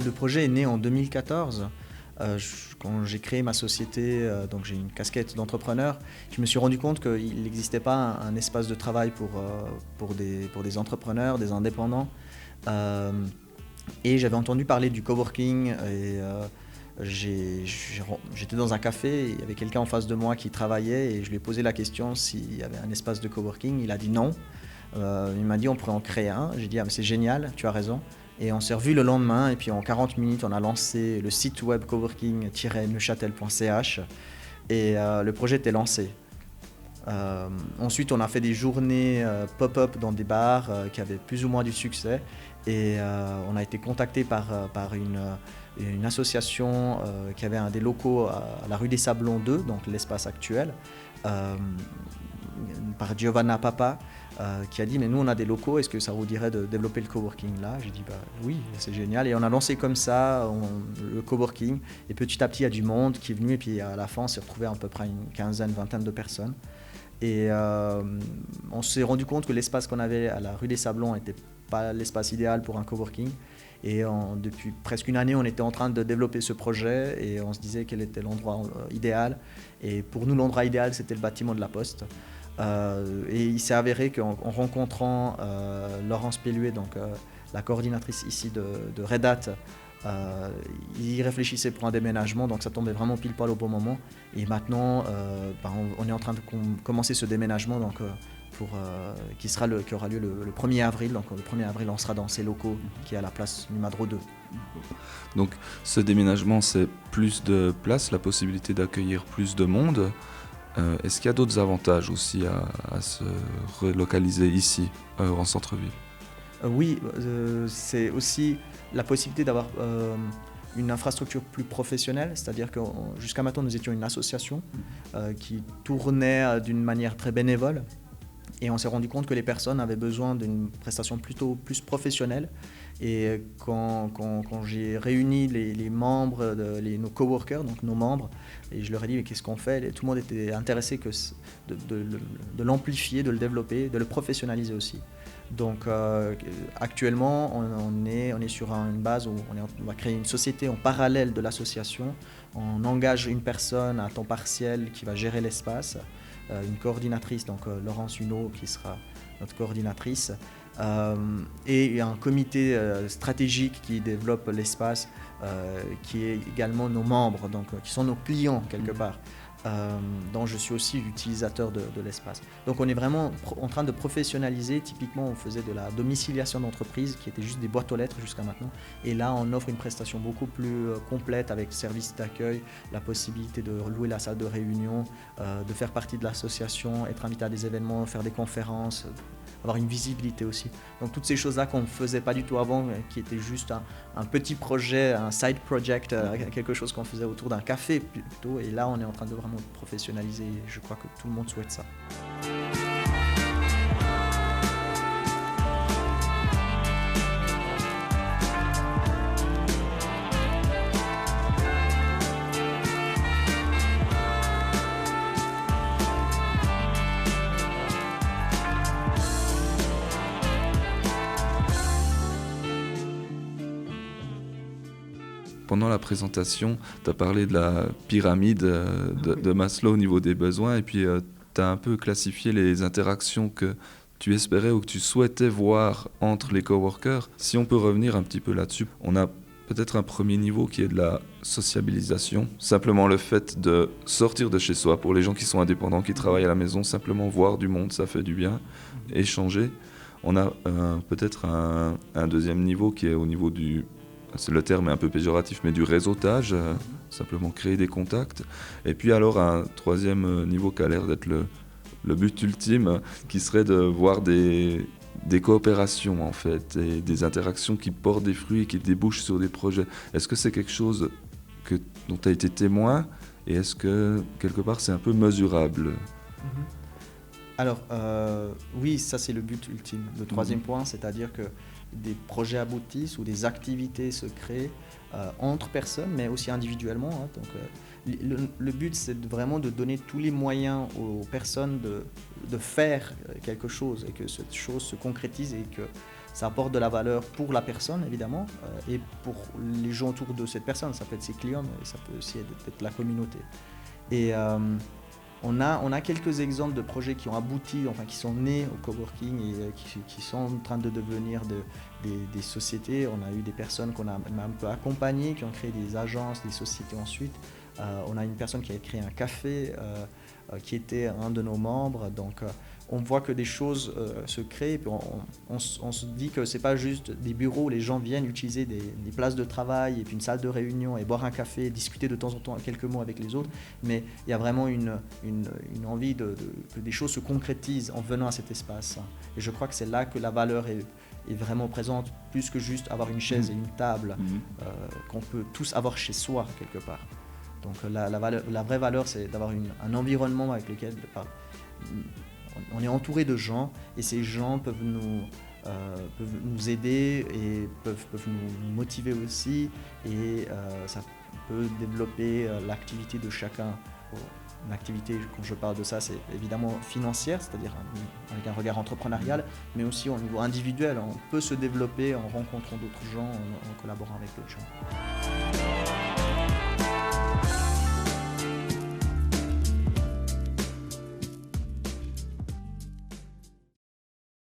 Le projet est né en 2014. Quand j'ai créé ma société, donc j'ai une casquette d'entrepreneur, je me suis rendu compte qu'il n'existait pas un espace de travail pour des entrepreneurs, des indépendants. Euh, et j'avais entendu parler du coworking et j'étais dans un café, et il y avait quelqu'un en face de moi qui travaillait et je lui ai posé la question s'il y avait un espace de coworking. Il a dit non. Il m'a dit on pourrait en créer un. J'ai dit ah, mais c'est génial, tu as raison. Et on s'est revu le lendemain et puis en 40 minutes on a lancé le site web coworking-neuchâtel.ch et le projet était lancé. Ensuite on a fait des journées pop-up dans des bars qui avaient plus ou moins du succès et on a été contacté par une association qui avait un des locaux à la rue des Sablons 2, donc l'espace actuel, par Giovanna Papa, qui a dit mais nous on a des locaux, est-ce que ça vous dirait de développer le coworking là? J'ai dit bah oui, c'est génial, et on a lancé comme ça le coworking, et petit à petit il y a du monde qui est venu et puis à la fin on s'est retrouvé à peu près une quinzaine, vingtaine de personnes. Et on s'est rendu compte que l'espace qu'on avait à la rue des Sablons n'était pas l'espace idéal pour un coworking. Et depuis presque une année, on était en train de développer ce projet et on se disait quel était l'endroit idéal. Et pour nous, l'endroit idéal, c'était le bâtiment de la Poste. Et il s'est avéré qu'en rencontrant Laurence Pelluet, donc la coordinatrice ici de Red Hat, il réfléchissait pour un déménagement, donc ça tombait vraiment pile poil au bon moment. Et maintenant, on est en train de commencer ce déménagement, donc, qui aura lieu le 1er avril. Donc le 1er avril, on sera dans ces locaux qui est à la place numéro 2. Donc ce déménagement, c'est plus de place, la possibilité d'accueillir plus de monde. Est-ce qu'il y a d'autres avantages aussi à se relocaliser ici, en centre-ville? Oui, c'est aussi la possibilité d'avoir une infrastructure plus professionnelle, c'est-à-dire que jusqu'à maintenant nous étions une association qui tournait d'une manière très bénévole, et on s'est rendu compte que les personnes avaient besoin d'une prestation plutôt plus professionnelle. Et quand j'ai réuni les membres, nos coworkers, donc nos membres, et je leur ai dit mais qu'est-ce qu'on fait, et tout le monde était intéressé de l'amplifier, de le développer, de le professionnaliser aussi. Donc actuellement on est sur une base où on va créer une société en parallèle de l'association. On engage une personne à temps partiel qui va gérer l'espace, une coordinatrice, donc Laurence Huneau qui sera notre coordinatrice, et un comité stratégique qui développe l'espace, qui est également nos membres, donc qui sont nos clients quelque part. Dont je suis aussi l'utilisateur de l'espace. Donc on est vraiment en train de professionnaliser. Typiquement on faisait de la domiciliation d'entreprise qui était juste des boîtes aux lettres jusqu'à maintenant, et là on offre une prestation beaucoup plus complète avec service d'accueil, la possibilité de louer la salle de réunion, de faire partie de l'association, être invité à des événements, faire des conférences, avoir une visibilité aussi. Donc toutes ces choses-là qu'on ne faisait pas du tout avant, qui étaient juste un petit projet, un side project, quelque chose qu'on faisait autour d'un café plutôt, et là on est en train de vraiment professionnaliser, et je crois que tout le monde souhaite ça. Pendant la présentation, tu as parlé de la pyramide de Maslow au niveau des besoins, et puis tu as un peu classifié les interactions que tu espérais ou que tu souhaitais voir entre les coworkers. Si on peut revenir un petit peu là-dessus, on a peut-être un premier niveau qui est de la sociabilisation. Simplement le fait de sortir de chez soi, pour les gens qui sont indépendants, qui travaillent à la maison, simplement voir du monde, ça fait du bien, échanger. On a peut-être un deuxième niveau qui est au niveau du... Le terme est un peu péjoratif, mais du réseautage, simplement créer des contacts. Et puis alors un troisième niveau qui a l'air d'être le but ultime, qui serait de voir des coopérations en fait, et des interactions qui portent des fruits et qui débouchent sur des projets. Est-ce que c'est quelque chose dont tu as été témoin, et est-ce que quelque part c'est un peu mesurable? Alors oui, ça c'est le but ultime. Le troisième point, c'est-à-dire que des projets aboutissent ou des activités se créent entre personnes, mais aussi individuellement. Donc, le but, c'est vraiment de donner tous les moyens aux personnes de faire quelque chose, et que cette chose se concrétise, et que ça apporte de la valeur pour la personne évidemment et pour les gens autour de cette personne. Ça peut être ses clients, mais ça peut aussi être la communauté. Et on a quelques exemples de projets qui ont abouti, enfin qui sont nés au coworking et qui sont en train de devenir des sociétés. On a eu des personnes qu'on a un peu accompagnées, qui ont créé des agences, des sociétés ensuite. On a une personne qui a créé un café qui était un de nos membres. Donc on voit que des choses se créent. Et puis on se dit que c'est pas juste des bureaux où les gens viennent utiliser des places de travail et puis une salle de réunion et boire un café, discuter de temps en temps quelques mots avec les autres. Mais il y a vraiment une envie que des choses se concrétisent en venant à cet espace. Et je crois que c'est là que la valeur est vraiment présente, plus que juste avoir une chaise et une table qu'on peut tous avoir chez soi quelque part. Donc la vraie valeur, c'est d'avoir un environnement avec lequel on est entouré de gens et ces gens peuvent nous aider et peuvent nous motiver aussi et ça peut développer l'activité de chacun. L'activité, quand je parle de ça, c'est évidemment financière, c'est-à-dire avec un regard entrepreneurial, mais aussi au niveau individuel. On peut se développer en rencontrant d'autres gens, en collaborant avec d'autres gens.